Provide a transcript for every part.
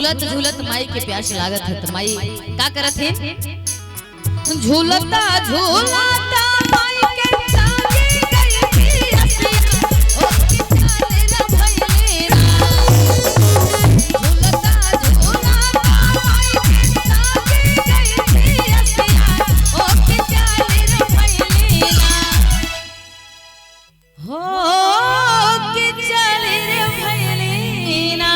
झूलत झूलत माई के प्यास लागत है तो माई का करत है झूलता झूलता माई के लागी गई थी असिया ओ किनारे न भइले ना झूलता झूलता माई के लागी गई थी असिया ओ किनारे न भइले ना हो किनारे न भइले ना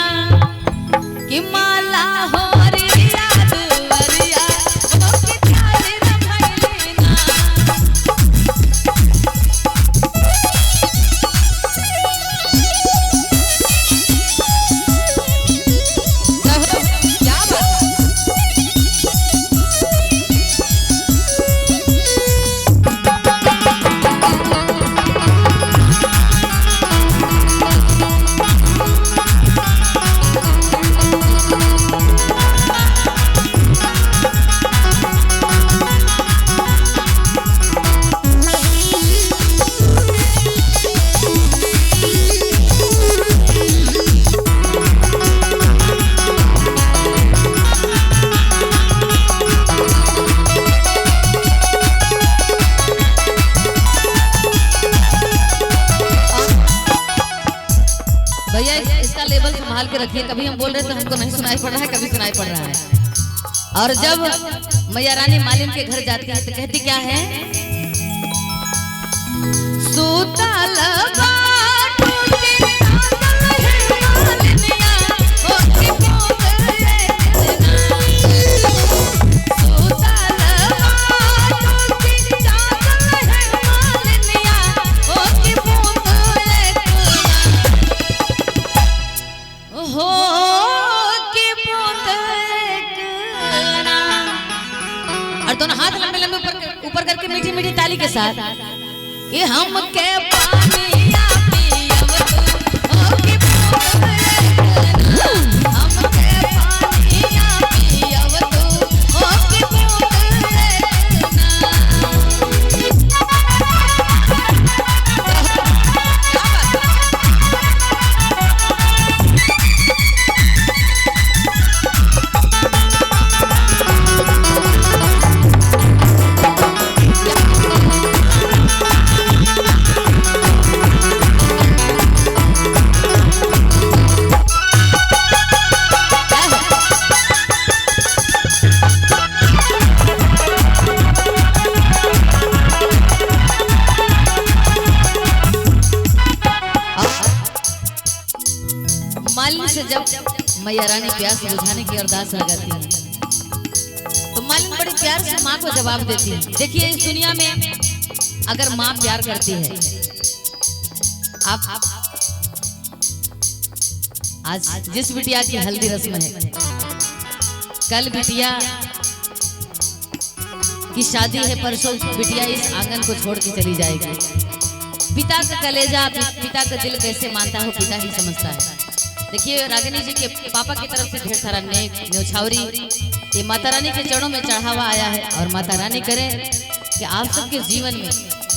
कि माला हो रे याद वरिया ओ किनारे न भइले ना क्या बात भैया इसका लेवल संभाल के रखिए। कभी हम बोल रहे तो हमको नहीं सुनाई पड़ रहा है, कभी सुनाई पड़ रहा है। और जब मैया रानी मालिन के घर जाती है तो कहती क्या है सूतल बाटू के कागल है मालिनिया ओ की पोत रे दिलना सूतल बाटू के कागल है मालिनिया ओ की पोत रे दिलना हो के पोतकना और दोनों हाथ लंबे लंबे ऊपर करके मीठी मीठी ताली के साथ कि हम के पानिया पियब तू हो के पोतकना हम के पानिया पियब तू हो के पोतकना मालिन से जब मैया रानी प्यास बुझाने की अरदास लगाती है तो मालिन बड़े प्यार से माँ को जवाब देती है। देखिए इस दुनिया में अगर माँ प्यार करती है, आप आज जिस बिटिया की हल्दी रस्म है, कल बिटिया की शादी है, परसों बिटिया इस आंगन को छोड़ के चली जाएगी। पिता का कलेजा पिता का दिल कैसे मानता हो पिता ही समझता है। देखिए रागिनी जी के पापा की तरफ से ढेर सारा नेक न्यौछावरी ये माता रानी के चरणों में चढ़ावा आया है। और माता रानी करे कि आप सबके जीवन में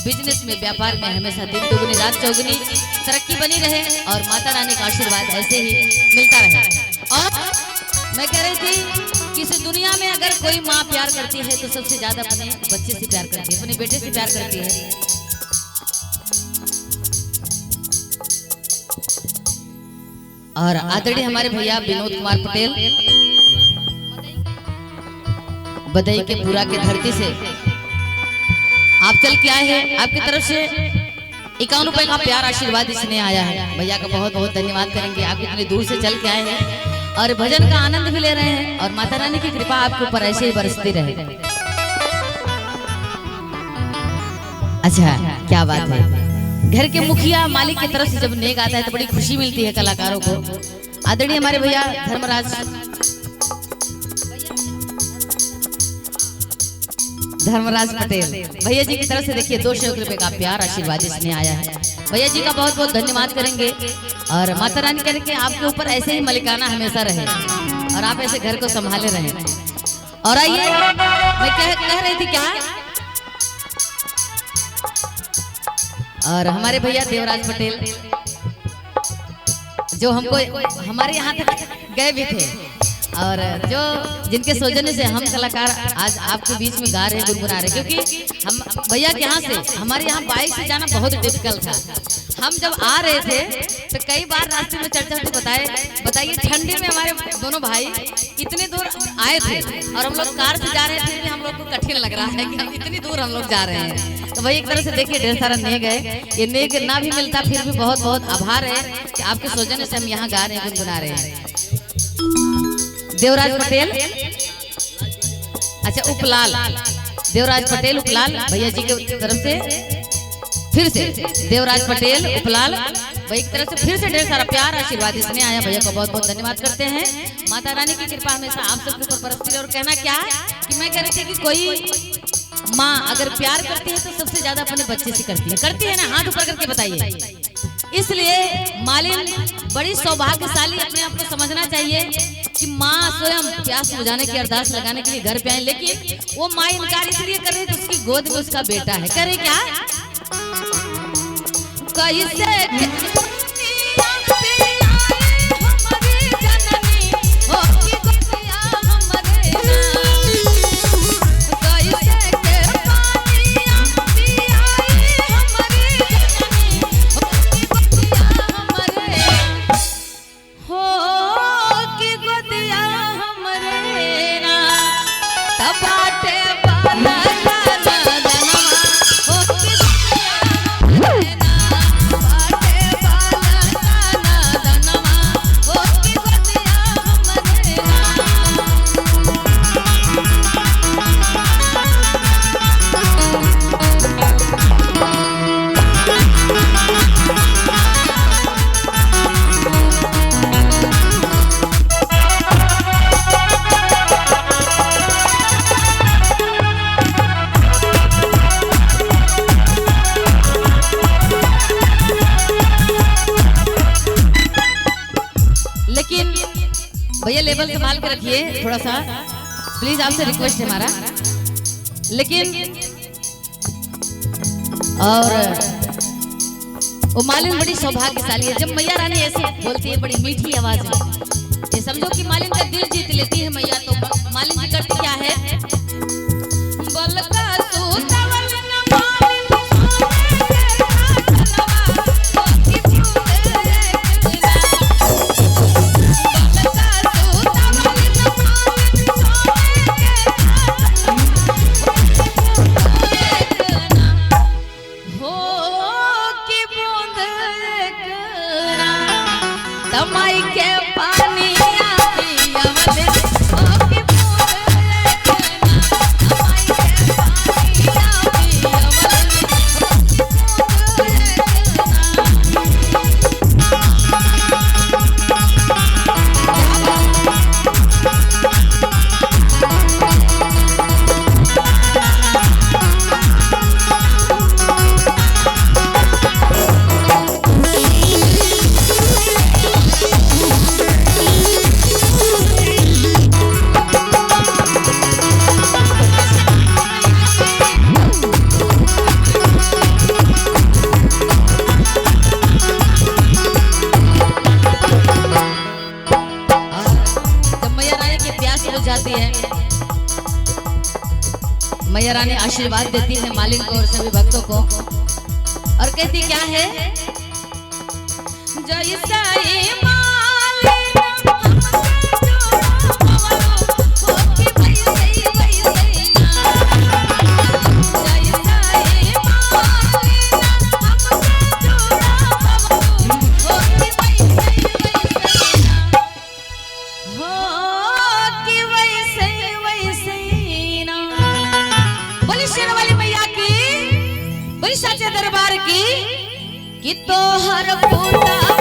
बिजनेस में व्यापार में हमेशा दिन दुगनी रात चौगुनी तरक्की बनी रहे और माता रानी का आशीर्वाद ऐसे ही मिलता रहे। और मैं कह रही थी कि इस दुनिया में अगर कोई माँ प्यार करती है तो सबसे ज्यादा अपने बच्चे से प्यार करती है, अपने बेटे से प्यार करती है। और आदरणीय हमारे भैया विनोद कुमार पटेल बदई के पूरा के धरती से आप चल के आए हैं। आपकी तरफ से 51 रुपए का प्यार आशीर्वाद इसने आया है। भैया का बहुत बहुत धन्यवाद करेंगे। आप इतनी दूर से चल के आए हैं और भजन का आनंद भी ले रहे हैं और माता रानी की कृपा आपके ऊपर ऐसे ही बरसती रहे। अच्छा क्या बात है। घर के मुखिया मालिक की तरफ से जब नेक आता है तो बड़ी खुशी मिलती है कलाकारों को। आदरणीय हमारे भैया धर्मराज पटेल भैया जी की तरफ से देखिए 200 रुपए का प्यार आशीर्वाद इसने आया है। भैया जी का बहुत बहुत धन्यवाद करेंगे और माता रानी करके आपके ऊपर ऐसे ही मलिकाना हमेशा रहे और आप ऐसे घर को संभाले रहे। और आइए मैं कह रही थी क्या, और हमारे भैया देवराज पटेल जो हमको हमारे यहाँ तक गए भी थे और जो जिनके सौजन्य से हम कलाकार आज आपके बीच में गा रहे हैं, गुनगुना रहे हैं, क्योंकि हम भैया के यहाँ से हमारे यहाँ बाइक से जाना बहुत डिफिकल्ट था। हम जब आ रहे थे तो कई बार रास्ते में चढ़ चढ़ के बताइए ठंडी में हमारे दोनों भाई इतने दूर आए थे और हम लोग कार से जा रहे थे, भी हम लोग को कठिन लग रहा है कि हम इतनी दूर हम लोग जा रहे हैं। तो भाई एक तरह से देखिए ढेर सारा नेक है, ये नेक ना भी मिलता फिर भी बहुत बहुत आभार है कि आपके सौजन्य से हम यहाँ गा रहे हैं, गुनगुना रहे हैं। देवराज पटेल, अच्छा उपलाल, देवराज पटेल उपलाल भैया जी की तरफ से फिर से देवराज पटेल उपलाल भाई की तरफ से फिर से ढेर सारा प्यार आशीर्वाद इसने आया। भैया को बहुत बहुत धन्यवाद करते हैं। माता रानी की कृपा हमेशा आप सबके ऊपर बरसती रहे। और कहना क्या कि मैं कह रही थी कि कोई माँ अगर प्यार करती है तो सबसे ज्यादा अपने बच्चे से करती है ना, हाथ ऊपर करके बताइए। इसलिए मालिन बड़ी सौभाग्यशाली अपने आप को समझना चाहिए कि माँ स्वयं प्यास बुझाने की अरदास लगाने के लिए घर पे आए, लेकिन वो माँ इनकार इसलिए कर रही है कि उसकी गोद में उसका बेटा है। करे क्या कैसे भैया लेवल संभाल के रखिए थोड़ा सा, प्लीज आपसे रिक्वेस्ट है हमारा। लेकिन और वो मालिन बड़ी सौभाग्यशाली है जब मैया रानी ऐसे बोलती है बड़ी मीठी आवाज में। ये समझो कि मालिन का दिल जीत लेती है मैया। तो मालिन जी करती क्या है, तमाई के पानी जाती है, मैया रानी आशीर्वाद देती है मालिन को और सभी भक्तों को और कहती क्या है, जय साईं दरबार की कि तो हर फूटा